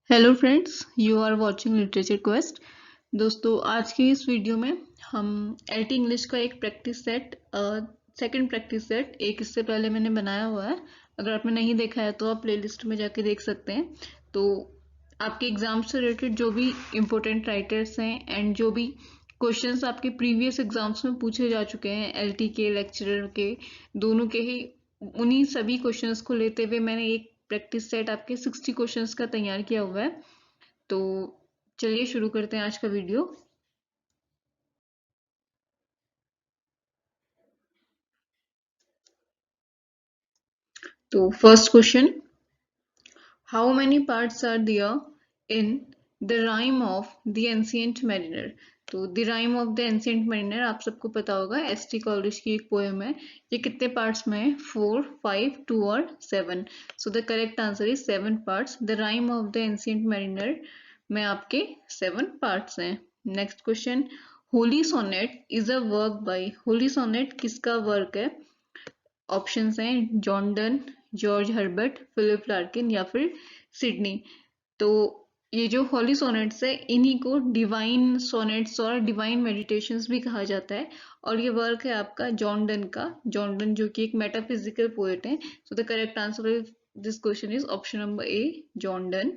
Hello friends, you are watching literature quest. दोस्तों, आज की इस वीडियो में हम एलटी इंग्लिश का एक practice set second practice set एक इससे पहले मैंने बनाया हुआ है। अगर आपने नहीं देखा है तो आप प्लेलिस्ट में जाके देख सकते हैं। तो आपके एग्जाम से रिलेटेड जो भी इम्पोर्टेंट राइटर्स हैं एंड जो भी क्वेश्चंस आपके प्रीवियस एग्जाम्स में पूछे जा चुके हैं एलटी के लेक्चरर के दोनों के ही, उन्हीं सभी क्वेश्चंस को लेते हुए मैंने एक प्रैक्टिस सेट आपके 60 क्वेश्चंस का तैयार किया हुआ है। तो चलिए शुरू करते हैं आज का वीडियो। तो first question, how many parts are there in the rime of the ancient mariner. तो the rime of the ancient mariner आप सबको पता होगा, एस.टी. कॉलरिज की एक पोएम है। ये कितने पार्ट्स में है? 4, 5, 2 और 7। So the correct answer is 7 parts. The rime of the ancient mariner में आपके 7 पार्ट्स हैं। Next question, holy sonnet is a work by. Holy sonnet किसका वर्क है? ऑप्शंस हैं John Donne, George Herbert, Philip Larkin या फिर Sydney. तो ये जो होली सोनेट्स है इन्हीं को डिवाइन सोनेट्स और डिवाइन मेडिटेशंस भी कहा जाता है। और ये वर्क है आपका जॉन डन का। जॉन डन जो कि एक मेटाफिजिकल पोएट है। So the correct answer of this question is option number A, John Donne.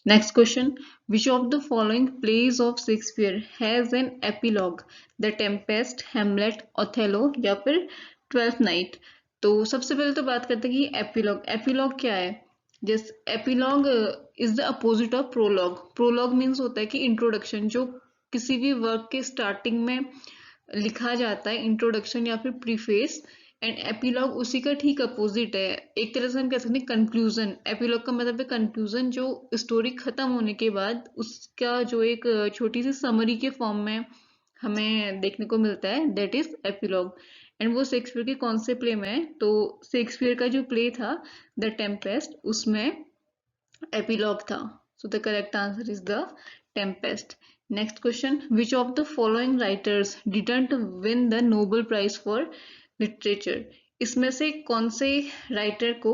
Next question, which of the following plays of Shakespeare has an epilogue? The Tempest, Hamlet, Othello या फिर twelfth night. तो सबसे पहले तो बात करते हैं कि एपिलॉग एपिलॉग क्या है। जिस epilogue is the opposite of prologue. Prologue means होता है कि इंट्रोडक्शन, जो किसी भी वर्क के स्टार्टिंग में लिखा जाता है, इंट्रोडक्शन या फिर प्रीफेस। एंड एपिलॉग उसी का ठीक अपोजिट है। एक तरह से हम कह सकते हैं कंक्लूजन। एपिलॉग का मतलब है कंक्लूजन, जो स्टोरी खत्म होने के बाद उसका जो एक छोटी सी समरी के फॉर्म में हमें देखने को मिलता है, दैट इज एपिलॉग। एंड वो शेक्सपियर के कौन से प्ले में है? तो शेक्सपियर का जो प्ले था द टेम्पेस्ट, उसमें एपिलॉग था। So the correct answer is the Tempest. Next question, which of the following writers didn't win the Nobel prize for literature. इसमें से कौन से राइटर को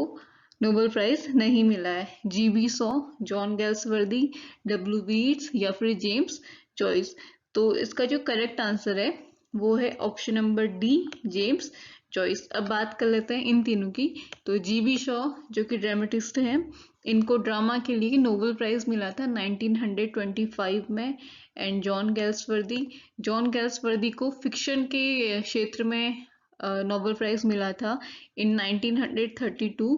नोबेल प्राइज नहीं मिला है? G B. Shaw, John Galsworthy, W B. Yeats या फिर जेम्स जॉयस। तो इसका जो करेक्ट आंसर है वो है option number D, James Joyce. अब बात कर लेते हैं इन तीनों की। तो जी.बी. शॉ जो कि ड्रामेटिस्ट हैं, इनको ड्रामा के लिए नोबेल प्राइज मिला था 1925 में। एंड जॉन गैल्सवर्दी को फिक्शन के क्षेत्र में नोबेल प्राइज मिला था इन 1932।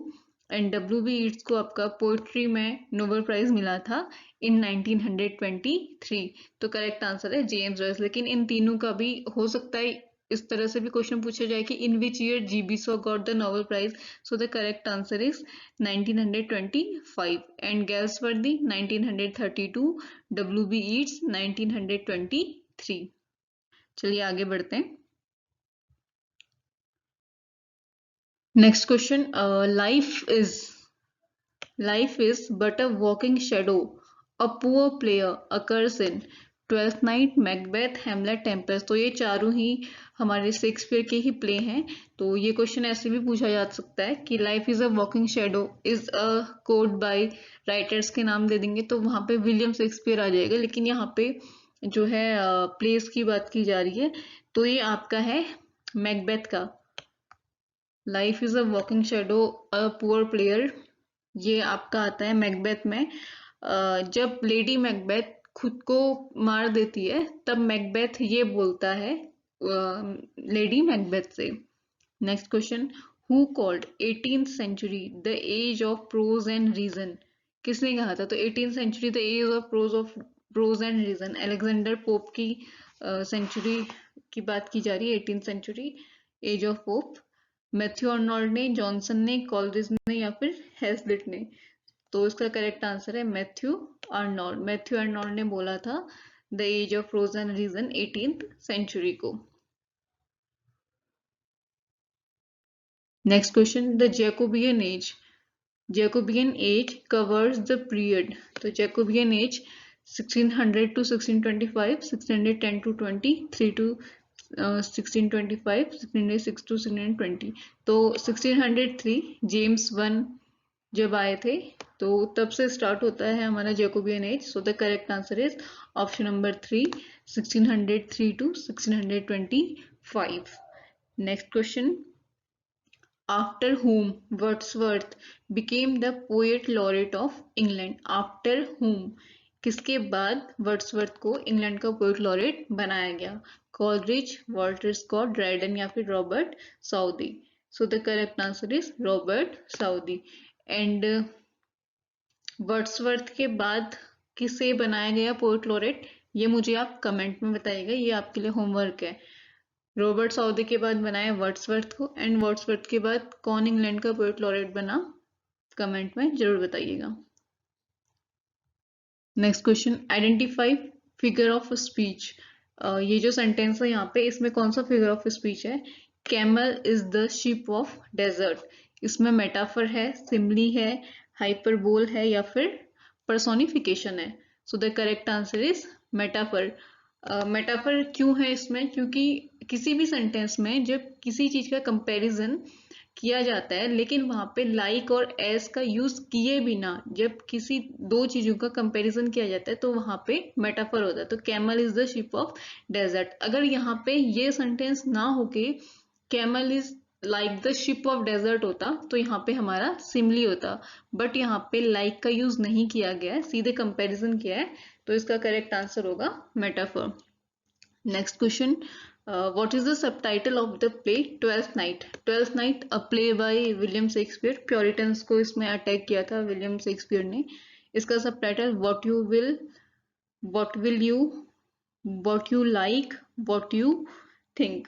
And WB. यीट्स को आपका पोइट्री में नोबेल प्राइज मिला था इन 1923। तो करेक्ट आंसर है जेम्स जॉयस। लेकिन इन तीनों का भी हो सकता है इस तरह से भी क्वेश्चन पूछा जाए कि in which year G B. Shaw got the Nobel prize. So the correct answer is 1925 and Galsworthy 1932, W B. Yeats 1923। चलिए आगे बढ़ते हैं। Next question, life is but a walking shadow, a poor player occurs in Twelfth Night, Macbeth, Hamlet, Tempest. तो ये चारों ही हमारे Shakespeare के ही play हैं। तो ये क्वेश्चन ऐसे भी पूछा जा सकता है कि life is a walking shadow is a quote by, writers के नाम दे देंगे तो वहां पे विलियम शेक्सपियर आ जाएगा। लेकिन यहाँ पे जो है प्लेस की बात की जा रही है, तो ये आपका है मैकबेथ का। Life is a walking shadow, a poor player, ये आपका आता है मैकबेथ में। जब लेडी मैकबेथ खुद को मार देती है तब मैकबेथ ये बोलता है लेडी मैकबेथ से। Next question, who called 18th century the age of prose and reason. किसने कहा था? तो 18th century the age of prose and reason, Alexander Pope की सेंचुरी की बात की जा रही है, 18th century age of Pope. Matthew Arnold ने, जॉनसन ने, कॉलरिज ने या फिर हेजलिट ने। तो इसका करेक्ट आंसर है मैथ्यू अर्नोल्ड। मैथ्यू अर्नोल्ड ने बोला था the age of prose and reason 18th century को। Next question, the Jacobean age. Jacobean age covers the period. तो Jacobean age 1600 to 1625, 1610 to 20, 3 to 1625, 1606 to 1620। तो 1603 जेम्स वन जब आए थे तो तब से स्टार्ट होता है हमारा Jacobean age. So the correct answer is option number 3, 1603 to 1625। Next question, after whom Wordsworth became the poet laureate of England? After whom, किसके बाद वर्ड्सवर्थ को इंग्लैंड का पोएट लॉरेट बनाया गया? कॉलरिज, वॉल्टर स्कॉट, ड्राइडन या फिर Robert Southey? So the correct answer is Robert Southey. And Wordsworth के बाद किसे बनाया गया पोएट लॉरेट, ये मुझे आप कमेंट में बताइएगा, ये आपके लिए होमवर्क है। रॉबर्ट साउदी के बाद बनाया वर्ड्सवर्थ को, एंड वर्ड्सवर्थ के बाद कौन इंग्लैंड का पोएट लॉरेट बना, कमेंट में जरूर बताइएगा। Next question, identify figure of speech. ये जो सेंटेंस है यहाँ पे, इसमें कौन सा फिगर ऑफ स्पीच है? Camel is the ship of desert. इसमें मेटाफर है, सिमली है, हाइपरबोल है या फिर पर्सोनिफिकेशन है? So the correct answer is metaphor. Metaphor क्यों है इसमें? क्योंकि किसी भी सेंटेंस में जब किसी चीज का कंपैरिजन किया जाता है लेकिन वहां पे लाइक और एज का यूज किए बिना जब किसी दो चीजों का कंपैरिजन किया जाता है तो वहां पे मेटाफर होता है। तो camel is the ship of desert, अगर यहाँ पे ये सेंटेंस ना होके camel is like the ship of desert होता तो यहाँ पे हमारा सिमली होता, बट यहाँ पे लाइक का यूज नहीं किया गया है, सीधे कंपैरिजन किया है, तो इसका करेक्ट आंसर होगा metaphor. Next question, what is the subtitle of the play Twelfth Night? Twelfth Night, a play by William Shakespeare. प्योरिटन्स को इसमें अटैक किया था विलियम शेक्सपियर ने। इसका subtitle what will you, what you like, what you think?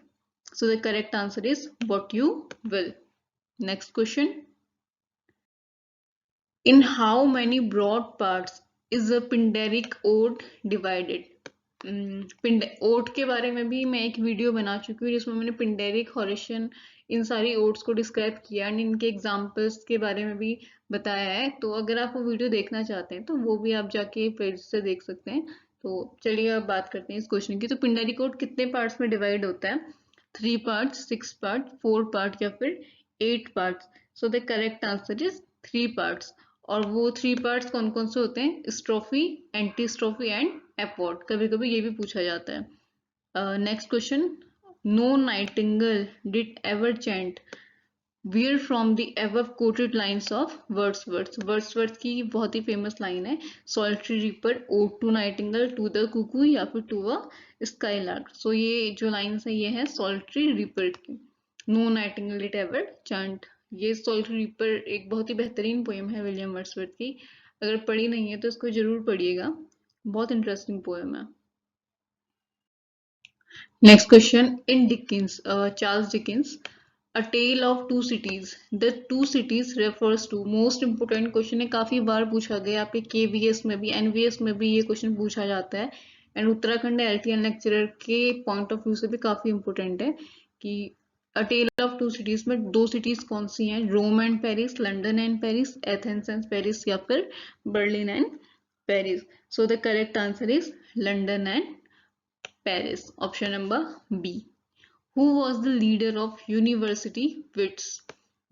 So the correct answer is what you will. Next question, in how many broad parts is a Pindaric ode divided? ओट के बारे में भी मैं एक video बना चुकी हूँ जिसमें मैंने पिंडेरिक, हॉरेशियन, इन सारी ओट्स को डिस्क्राइब किया एंड इनके एग्जांपल्स के बारे में भी बताया है। तो अगर आप वो वीडियो देखना चाहते हैं तो वो भी आप जाके पेज से देख सकते हैं। तो चलिए अब बात करते हैं इस क्वेश्चन की। तो पिंडेरिक ओट कितने पार्ट्स में डिवाइड होता है? 3 पार्ट्स, 6 पार्ट, 4 पार्ट या फिर 8 parts? So the correct answer is 3 parts. और वो 3 पार्ट्स कौन कौन से होते हैं? Strophe, antistrophe and epode. कभी कभी ये भी पूछा जाता है। Next question, no nightingale did ever chant where from the above quoted lines of Wordsworth. Wordsworth की बहुत ही फेमस लाइन है, solitary reaper, ode to nightingale, to the cuckoo या फिर टू अ स्काईलार्क। सो ये जो लाइन्स है ये है सॉलिटरी रीपर की। No nightingale did ever chant, ये सॉलिटरी रीपर एक बहुत ही बेहतरीन पोएम है विलियम वर्ड्सवर्थ की। अगर पढ़ी नहीं है तो इसको जरूर पढ़िएगा, बहुत इंटरेस्टिंग पोएम है। Next question, in Dickens, Charles Dickens, a tale of two cities, the two cities refers to. Most important question है, काफी बार पूछा गया, आपके केवीएस में भी एनवीएस में भी ये क्वेश्चन पूछा जाता है एंड उत्तराखंड एलटीएन लेक्चरर के पॉइंट ऑफ व्यू से भी काफी इंपोर्टेंट है कि a tale of two cities में दो सिटीज कौन सी हैं? Rome and Paris, London and Paris, Athens and Paris या फिर Berlin and Paris? So the correct answer is London and Paris, option number B. Who was the leader of university wits?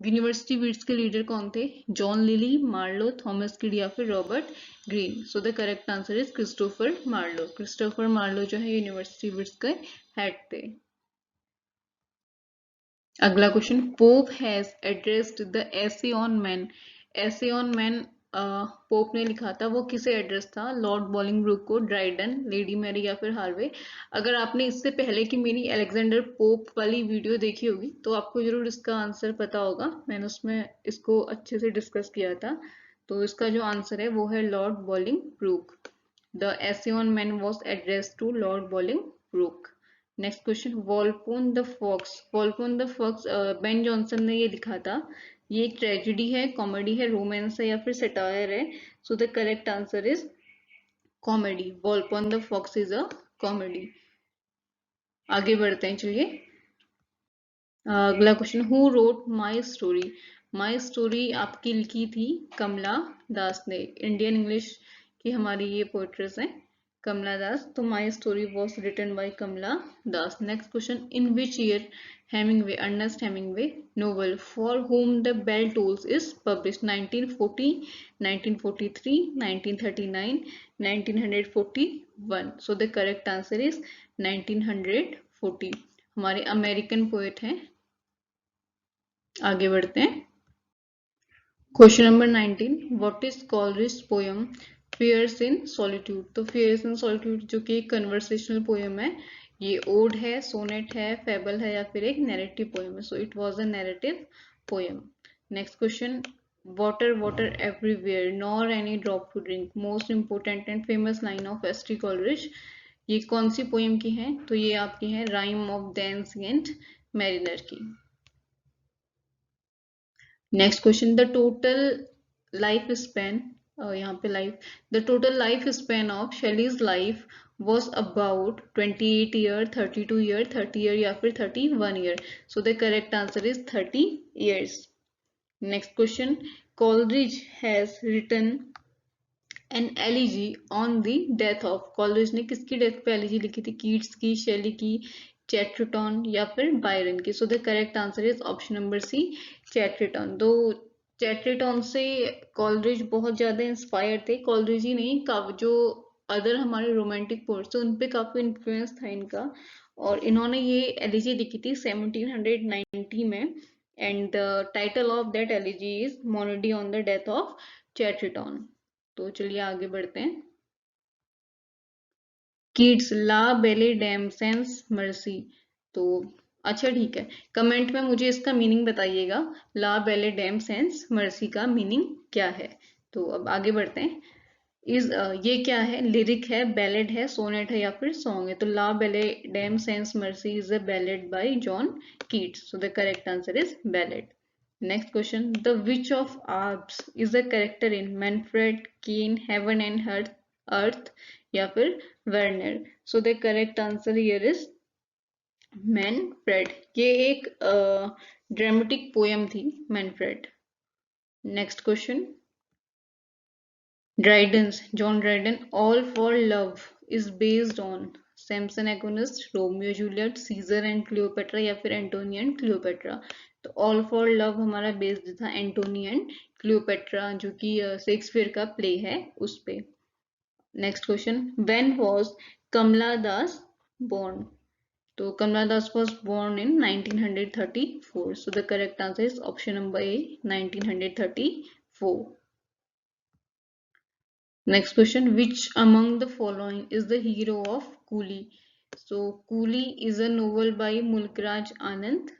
University wits के leader कौन थे? John Lyly, Marlowe, Thomas Kyd या फिर Robert Greene? So the correct answer is Christopher Marlowe. Christopher Marlowe जो है university wits के head थे। अगला question, Pope has addressed the essay on man. Essay on man Pope ने लिखा था, वो किसे एड्रेस था? लॉर्ड बॉलिंगब्रूक को, ड्राइडन, लेडी मैरी या फिर हार्वे? अगर आपने इससे पहले की मेरी अलेक्जेंडर पोप वाली वीडियो देखी होगी तो आपको जरूर इसका आंसर पता होगा, मैंने उसमें इसको अच्छे से डिस्कस किया था। तो इसका जो आंसर है वो है Lord Bolingbroke. The essay on man was address to Lord Bolingbroke. Next question, Volpone the fox. Volpone the fox Ben Jonson ने ये लिखा था, ये एक ट्रेजेडी है, कॉमेडी है, रोमांस है या फिर सटायर है? So the correct answer is comedy. Volpone the fox is a comedy. आगे बढ़ते हैं, चलिए। अगला question, who wrote my story? My story आपकी लिखी थी कमला दास ने। इंडियन इंग्लिश की हमारी ये पोएट्रेस हैं। Kamala Das. So my story was written by Kamala Das. Next question: in which year Hemingway, Ernest Hemingway novel For Whom the Bell Tolls is published? 1940, 1943, 1939, 1941. So the correct answer is 1940. हमारे American poet हैं. आगे बढ़ते हैं. Question number 19. What is Coleridge poem fears in solitude? तो fears in solitude जो कि एक conversational poem है, ये ओड है, सोनेट है, फेबल है या फिर एक नैरेटिव पोयम है. So it was a narrative poem. Next question. Water water everywhere nor any drop to drink, most important and famous line of S T Coleridge, ये कौन सी पोयम की है? तो ये आपकी है rime of dance and mariner की. Next question. The total life span, यहाँ पे life, the total life span of Shelley's life was about 28 year, 32 year, 30 year या फिर 31 year. So the correct answer is 30 years. Next question. Coleridge has written an elegy on the death of, Coleridge ने किसकी death पे elegy लिखी थी? Keats की, शेली की, Chatterton या फिर बायरन की. So the correct answer is option number C, Chatterton. दो चैटरटन से कॉलरिज बहुत ज्यादा इंस्पायर थे. कॉलरिज ही नहीं, जो अदर हमारे रोमांटिक पोएट्स थे उन पे काफी इन्फ्लुएंस था इनका, और इन्होंने ये एलिजी लिखी थी 1790 में. And the title of that elegy is monody on the death of Chatterton. तो चलिए आगे बढ़ते हैं. किड्स ला बेले डैम सेंस मर्सी. तो अच्छा ठीक है, कमेंट में मुझे इसका मीनिंग बताइएगा. ला बेले डैम सेंस मर्सी का मीनिंग क्या है? तो अब आगे बढ़ते हैं. ये क्या है? लिरिक है, बैलेड है, सोनेट है या फिर सॉन्ग है? तो ला बेले dam sense mercy is a ballad bye John Keats. So the correct answer is ballad. Next question. The Witch of Alps is a character in Manfred Keen, Heaven and Earth या फिर Werner. So the correct answer here is Manfred. ये एक dramatic poem थी Manfred. Next question. Dryden's, John Dryden, All for Love is based on Samson Agonist, Romeo Juliet, Caesar and Cleopatra या फिर Antony and Cleopatra. तो All for Love हमारा based था Antony and Cleopatra, जो कि Shakespeare का play है उस पे. Next question. When was Kamala Das born? तो Kamala Das was born in 1934. So the correct answer is option number A, 1934. Next question. Which among the following is the hero of Coolie? So Coolie is a novel by Mulkraj Anand,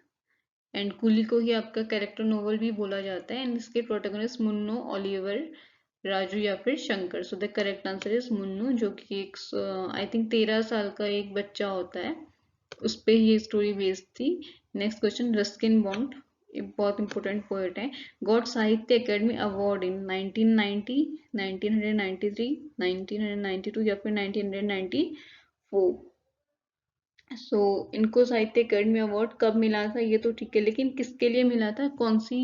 and Coolie को ही आपका character novel भी बोला जाता है. And इसके protagonist Munro, Oliver, Raju या फिर शंकर. सो the correct answer is Munro, जो कि एक आई थिंक 13 साल का एक बच्चा होता है, उस पे ये स्टोरी बेस्ड थी. Next question. रस्किन बॉन्ड एक बहुत इंपॉर्टेंट पोएट है. गॉट साहित्य अकेडमी अवार्ड इन 1990, 1993, 1992 या फिर 1994. सो इनको साहित्य अकेडमी अवार्ड कब मिला था ये तो ठीक है, लेकिन किसके लिए मिला था, कौन सी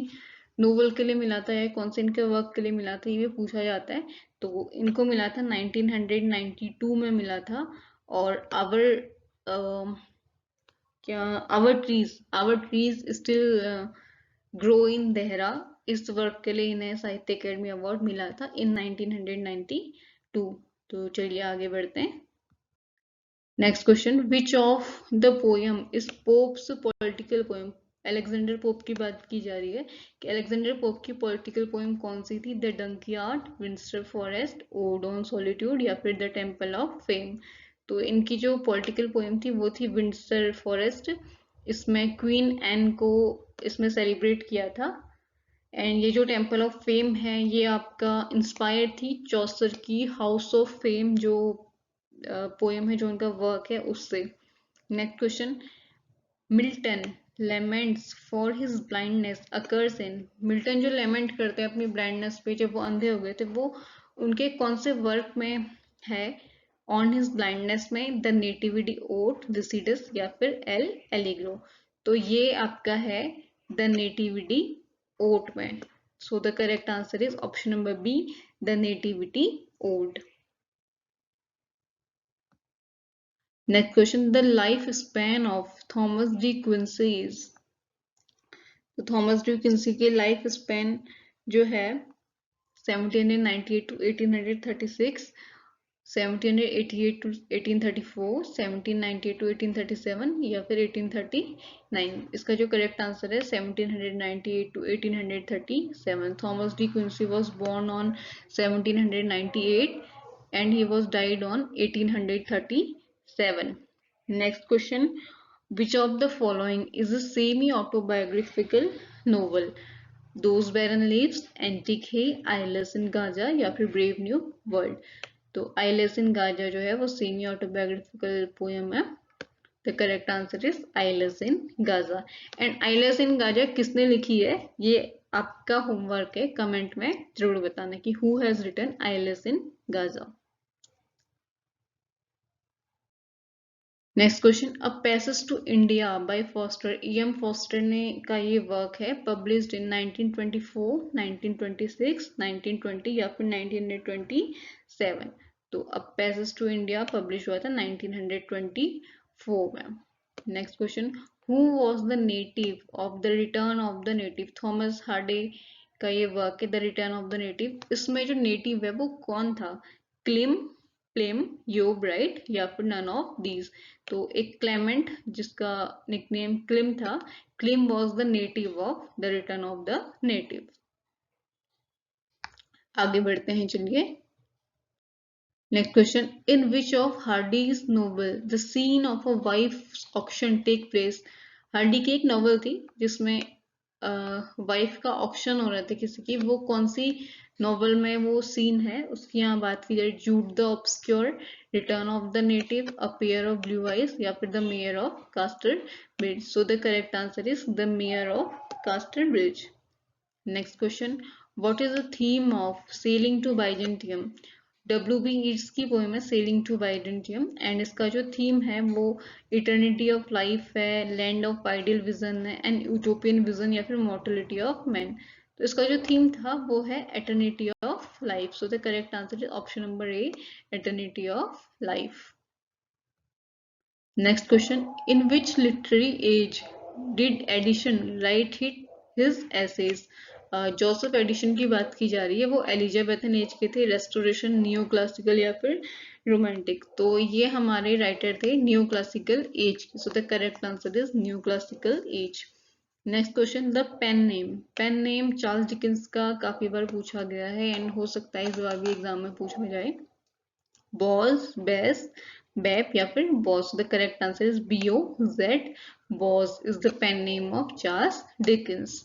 नोवेल के लिए मिला था या कौन से इनके वर्क के लिए मिला था, ये पूछा जाता है. तो इनको मिला था 1992 में मिला था. और क्या our trees still grow in Dehra, इस वर्क के लिए इन्हें साहित्य अकेडमी अवार्ड मिला था इन 1992. तो चलिए आगे बढ़ते हैं. Next question. Which of the poem is Pope's political poem? Alexander Pope की बात की जा रही है कि अलेक्जेंडर पोप की पॉलिटिकल पोयम कौन सी थी? The Dunciad, Windsor Forest, ode on solitude या फिर द टेम्पल ऑफ फेम. तो इनकी जो पॉलिटिकल पोयम थी वो थी विंस्टर फॉरेस्ट. इसमें क्वीन एन को इसमें सेलिब्रेट किया था. एंड ये जो टेम्पल ऑफ फेम है ये आपका इंस्पायर थी चौसर की हाउस ऑफ फेम जो पोयम है, जो उनका वर्क है, उससे. Next question. Milton laments for his blindness occurs in, Milton जो लेमेंट करते हैं अपनी ब्लाइंडनेस पे, जब वो अंधे हो गए थे, वो उनके कौन से वर्क में है? ऑन हिज ब्लाइंडनेस में, द नेटिविटी ओट, लिसिडस या फिर एल एलिग्रो. तो ये आपका है द नेटिविटी ओट में. So the correct answer is option number B, the nativity ode. Next question, the life span of Thomas De Quincey is. तो Thomas De Quincey के life span जो है 1798 to 1836, 1788 to 1834, 1798 to 1837 या फिर 1839। इसका जो correct answer है 1798 to 1837। Thomas De Quincey was born on 1798 and he was died on 1837। Next question, which of the following is a semi-autobiographical novel? Those barren leaves, antic hay, eyeless in Gaza या फिर brave new world. तो eyeless in Gaza जो है वो semi autobiographical poem है। The correct answer is eyeless in Gaza. And eyeless in Gaza किसने लिखी है, ये आपका होमवर्क है, कमेंट में जरूर बताना कि who has written eyeless in Gaza. Next question, a passage to India by Forster. M Forster ने का ये वर्क है, पब्लिश्ड इन 1924, 1926, 1920 या फिर 1927। तो a passage to India publish हुआ था 1924 में। Next question, who was the native of the return of the native. Thomas Hardy का ये वर्क है, the return of the native. इसमें जो नेटिव है वो कौन था, क्लिम, प्लेम, योब राइट या फिर नन ऑफ दीज। तो एक क्लेमेंट जिसका निकनेम क्लिम था, Clym was the native of the return of the native. आगे बढ़ते हैं, चलिए। Next question, in which of Hardy's novel the scene of a wife auction take place. Hardy की एक नॉवल थी जिसमें वाइफ का ऑक्शन हो रहा था किसी की, वो कौन सी नॉवल में वो सीन है उसकी यहाँ बात की जाए। Jude the obscure, return of the native, a pair of blue eyes या फिर the mayor of Casterbridge. So the correct answer is the mayor of Casterbridge. Next question, what is the theme of sailing to Byzantium. W.B. Yeats की poem है sailing to Byzantium and इसका जो theme है वो eternity of life है, land of ideal vision है, and utopian vision या फिर मॉर्टलिटी ऑफ मैन। तो इसका जो थीम था वो है eternity of life. So the correct answer is option number A, eternity of life. Next question, in which literary age did Addison write his essays. Joseph Addison की बात की जा रही है, वो एलिजाबेथन एज के थे, रेस्टोरेशन, नियो क्लासिकल या फिर रोमांटिक। तो ये हमारे राइटर थे नियो क्लासिकल एज के। So the correct answer is neoclassical age. Next question, the pen name. Pen name Charles Dickens का काफी बार पूछा गया है एंड हो सकता है इस बार भी एग्जाम में पूछा जाए। बॉज, बेस, बेप या फिर Boz. The correct answer is BOZ। Boz is the pen name of Charles Dickens.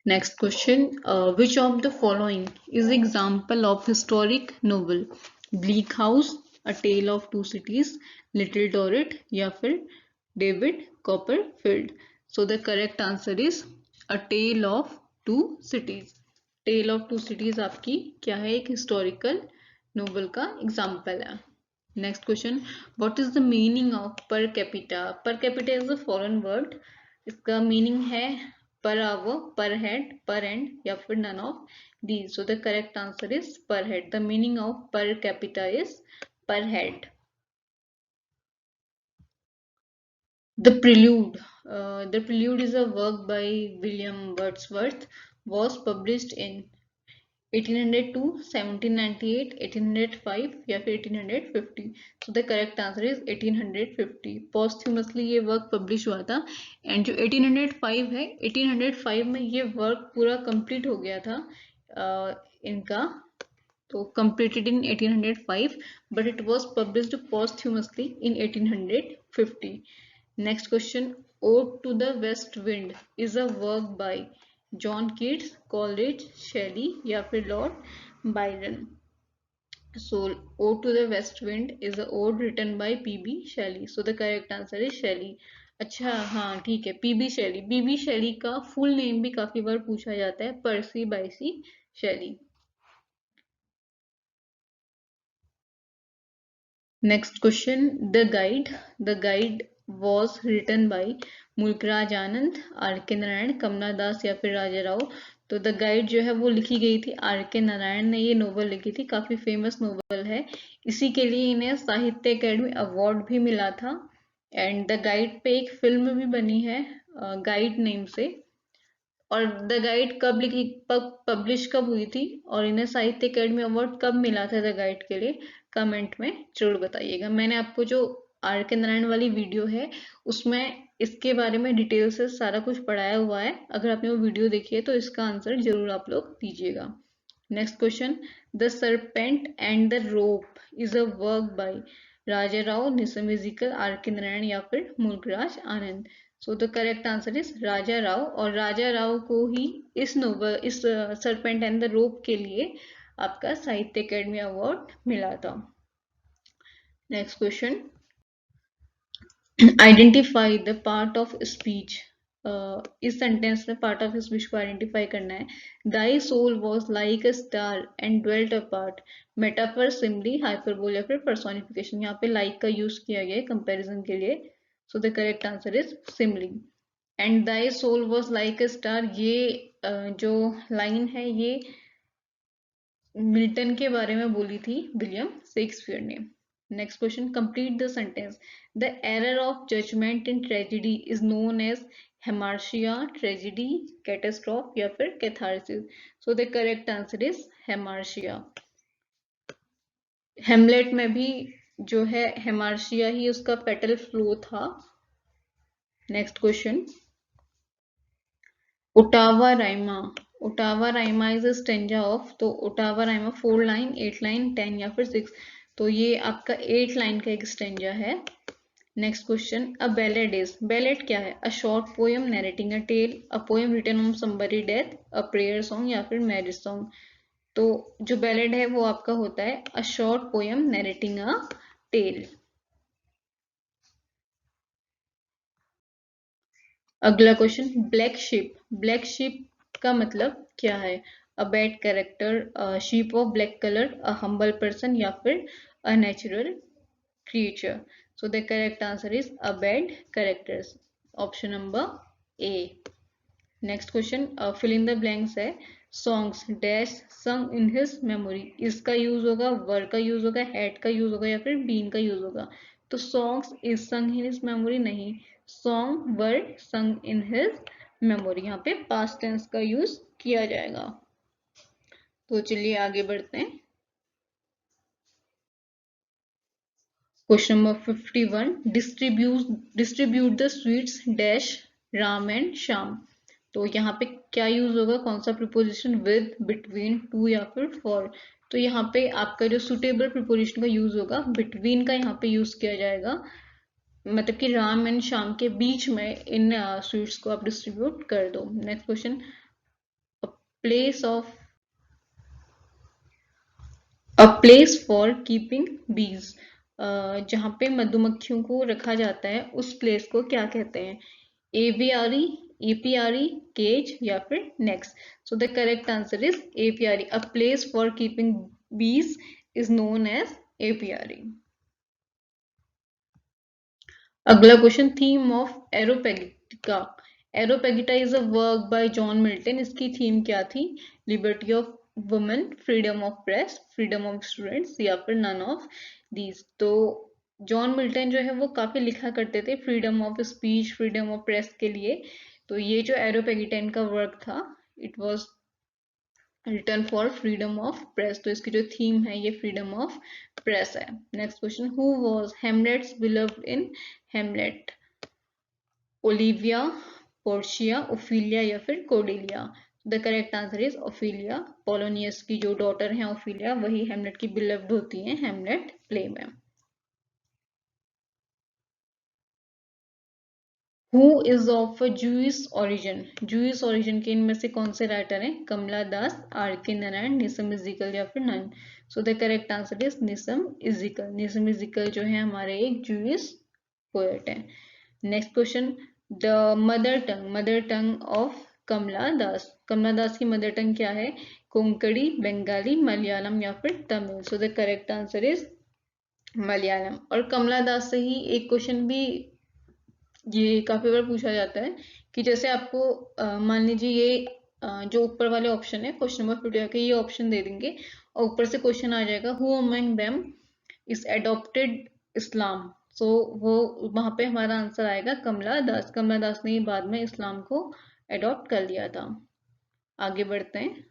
Next question, which of the following is example of historic novel? Bleak House, A Tale of Two Cities, Little Dorrit या फिर David Copperfield. So the correct answer is A Tale of Two Cities. Tale of Two Cities आपकी क्या है, एक historical novel का example है। Next question, what is the meaning of per capita? Per capita is a foreign word. इसका meaning है per hour, per head, per end या फिर none of these. So the correct answer is per head. The meaning of per capita is per head. The Prelude. The Prelude is a work by William Wordsworth. Was published in 1802, 1798, 1805 या फिर 1850। So the correct answer is 1850. Posthumously ये work publish हुआ था and जो 1805 है, 1805 में ये work पूरा कंप्लीट हो गया था इनका। तो completed in 1805 but it was published posthumously in 1850। Next question, Ode to the West Wind is a work by John Keats, Coleridge, Shelley या फिर Lord Byron. So Ode to the West Wind is a ode written by P.B. Shelley. So the correct answer is Shelley. अच्छा हाँ ठीक है, PB Shelley. PB Shelley का full name भी काफी बार पूछा जाता है, Percy Bysshe Shelley. Next question, the guide. The guide was written by Mulk Raj Anand, R K Narayan, कमला दास या फिर राजा राव। तो द गाइड जो है वो लिखी गई थी आर के नारायण ने ये नोवेल लिखी थी, काफी फेमस नोवेल है। इसी के लिए इन्हें साहित्य अकेडमी अवार्ड भी मिला था। एंड द गाइड पे एक फिल्म भी बनी है गाइड नेम से। और द गाइड कब लिखी, पब्लिश कब हुई थी और इन्हें साहित्य अकेडमी अवार्ड कब मिला था द गाइड के लिए, कमेंट में जरूर बताइएगा। मैंने आपको जो आर के नारायण वाली वीडियो है उसमें इसके बारे में डिटेल से सारा कुछ पढ़ाया हुआ है, अगर आपने वो वीडियो देखी है तो इसका आंसर जरूर आप लोग दीजिएगा। Next question, the serpent and the rope is a work by Raja Rao, Nissim Ezekiel, R K Narayan या फिर Mulk Raj Anand. So the correct answer is Raja Rao, और राजा राव को ही इस नोवेल, इस सरपेंट एंड द रोप के लिए आपका साहित्य अकेडमी अवार्ड मिला था। Next question, identify the part of speech. इस सेंटेंस में पार्ट ऑफ स्पीच को आइडेंटिफाई करना है। Thy soul was like a star and dwelt apart, metaphor, simile, hyperbole या फिर पर्सोनिफिकेशन। यहाँ पे लाइक का यूज किया गया है कंपैरिजन के लिए। So the correct answer is simile. And thy soul was like a star, ये जो लाइन है ये मिल्टन के बारे में बोली थी विलियम शेक्सपियर ने। Next question, complete the sentence. The error of judgement in tragedy is known as hamartia, tragedy, catastrophe या फिर catharsis. So the correct answer is hamartia. Hamlet में भी जो है हेमार्शिया ही उसका पेटल फ्लो था। Next question, ottava rima. Ottava rima is a stanza of, तो ओटावा राइमा 4 लाइन, 8 लाइन, 10 या फिर 6। तो ये आपका 8 लाइन का एक स्टेंजा है। Next question, a ballad is, ballad क्या है? A short poem narrating a tale, a poem written on somebody death, a prayer song या फिर मैरिज सॉन्ग। तो जो बैलेड है वो आपका होता है a short poem narrating a tale. अगला question, black ship. Black ship का मतलब क्या है? A bad character, sheep of black colour, a humble person या फिर a natural creature. So the correct answer is a bad characters, option number A. Next question, fill in the blanks है। Songs dash sung in his memory, इसका use होगा, वर का use होगा, had का use होगा या फिर बीन का यूज होगा। तो सॉन्ग्स इज संग इन हिज मेमोरी नहीं, सॉन्ग वर संग इन हिज मेमोरी, यहाँ पे पास्ट टेंस का यूज किया जाएगा। तो चलिए आगे बढ़ते हैं। Question number 51, distribute the sweets dash Ram and Shyam. तो यहाँ पे क्या यूज होगा, कौन सा प्रिपोजिशन, विद, बिटवीन, टू या फिर फॉर। तो यहाँ पे आपका जो सुटेबल प्रिपोजिशन का यूज होगा बिटवीन का यहाँ पे यूज किया जाएगा, मतलब कि राम एंड श्याम के बीच में इन स्वीट्स को आप डिस्ट्रीब्यूट कर दो। Next question, place of a place for keeping बीज, जहाँ पे मधुमक्खियों को रखा जाता है उस प्लेस को क्या कहते हैं? एवियरी, एपियरी, केज या फिर next. So the correct answer is apiary. A place for keeping bees is known as apiary. अगला question, theme of Areopagitica. Areopagitica is a work by John Milton, इसकी थीम क्या थी? Liberty of women, freedom of press, freedom of students या फिर none of these. तो John Milton जो है वो काफी लिखा करते थे freedom of speech, freedom of press के लिए। तो ये जो एरोपेगिटा इनका वर्क था, it was written for freedom of press. तो इसकी जो थीम है ये फ्रीडम ऑफ प्रेस है। Next question, who was Hamlet's beloved in Hamlet? Olivia, Portia, Ophelia या फिर Cordelia. The correct answer is Ophelia. Polonius की जो डॉटर है ओफिलिया, वही हेमलेट की बिलव्ड होती है हेमलेट प्ले में। Who is of Jewish origin? Jewish origin के इनमें से कौन से राइटर हैं? कमला दास, आर के नारायण, निसम इजिकल या फिर none. So the correct answer is Nissim Ezekiel. Nissim Ezekiel जो है हमारे एक जूइश पोएट है। Next question, the mother tongue of Kamala Das. Kamala Das की मदर टंग क्या है? कोंकणी, बंगाली, मलयालम या फिर तमिल। सो the correct answer is Malayalam. और कमला दास से ही एक क्वेश्चन भी ये काफी बार पूछा जाता है कि जैसे आपको मान लीजिए ये जो ऊपर वाले ऑप्शन है क्वेश्चन नंबर 50 के, ये ऑप्शन दे देंगे और ऊपर से क्वेश्चन आ जाएगा who among them is adopted Islam. So वो वहां पे हमारा आंसर आएगा कमला दास। कमला दास ने ही बाद में इस्लाम को एडॉप्ट कर लिया था। आगे बढ़ते हैं।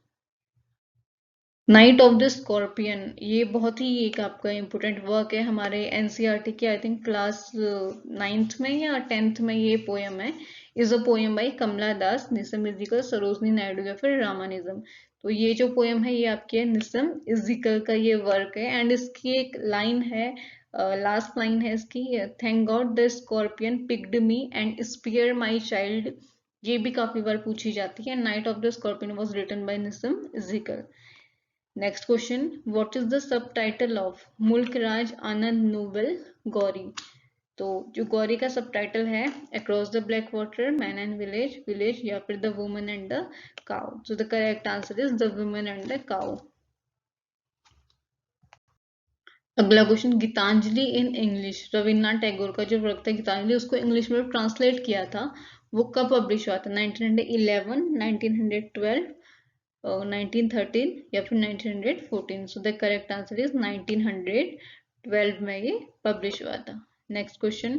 नाइट ऑफ द स्कॉर्पियन, ये बहुत ही एक आपका इम्पोर्टेंट वर्क है हमारे एनसीईआरटी के, आई थिंक क्लास 9th में या 10th में ये पोयम है। Is a poem by Kamala Das, Nissim Ezekiel, Sarojini Naidu या फिर रामानिज्म। तो ये जो पोयम है ये आपकी है निसम इजिकल का ये वर्क है। एंड इसकी एक लाइन है, लास्ट लाइन है इसकी, thank God the scorpion picked me and spare my child. ये भी काफी बार पूछी जाती है। Night of the scorpion was written by Nissim Ezekiel. Next question, what is the subtitle of Mulk Raj Anand Nobel Gauri. तो जो गौरी का सबटाइटल है, across the black water, man and village, village या फिर the woman and the cow. So the correct answer is the woman and the cow. अगला question, Gitanjali in English, Rabindranath Tagore का जो work था गीतांजलि, उसको इंग्लिश में ट्रांसलेट किया था, वो कब पब्लिश हुआ था? 1911, 1912, 1913 या फिर 1914। So the correct answer is 1912 में ये पब्लिश हुआ था। Next question,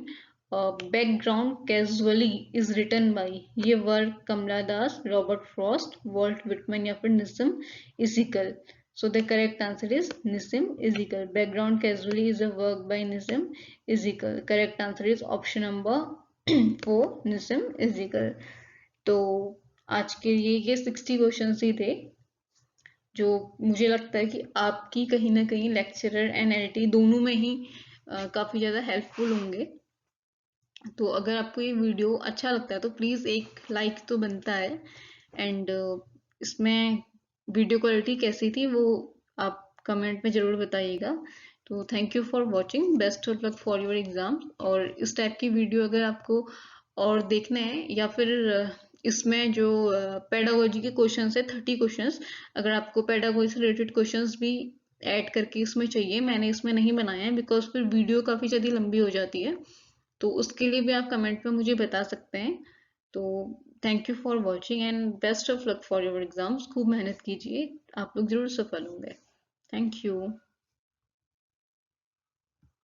background casually is written by, ये work Kamala Das, Robert Frost, Walt Whitman या फिर Nissim Ezekiel. So the correct answer is Nissim Ezekiel. Background casually is a work by Nissim Ezekiel. Correct answer is option number 4, Nissim Ezekiel. तो आज के लिए ये 60 question ही थे, जो मुझे लगता है कि आपकी कहीं ना कहीं लेक्चरर एंड एलटी दोनों में ही काफी ज्यादा हेल्पफुल होंगे। तो अगर आपको ये वीडियो अच्छा लगता है तो प्लीज एक लाइक तो बनता है। एंड इसमें वीडियो क्वालिटी कैसी थी वो आप कमेंट में जरूर बताइएगा। तो thank you for watching, best of luck for your exam. और इस टाइप की वीडियो अगर आपको और देखना है या फिर इसमें जो पेडागोजी के क्वेश्चंस है 30 क्वेश्चंस, अगर आपको पेडागोजी से रिलेटेड क्वेश्चंस भी ऐड करके इसमें चाहिए, मैंने इसमें नहीं बनाया है बिकॉज फिर वीडियो काफ़ी ज़्यादा लंबी हो जाती है, तो उसके लिए भी आप कमेंट में मुझे बता सकते हैं। तो thank you for watching and best of luck for your exams. खूब मेहनत कीजिए, आप लोग जरूर सफल होंगे। Thank you.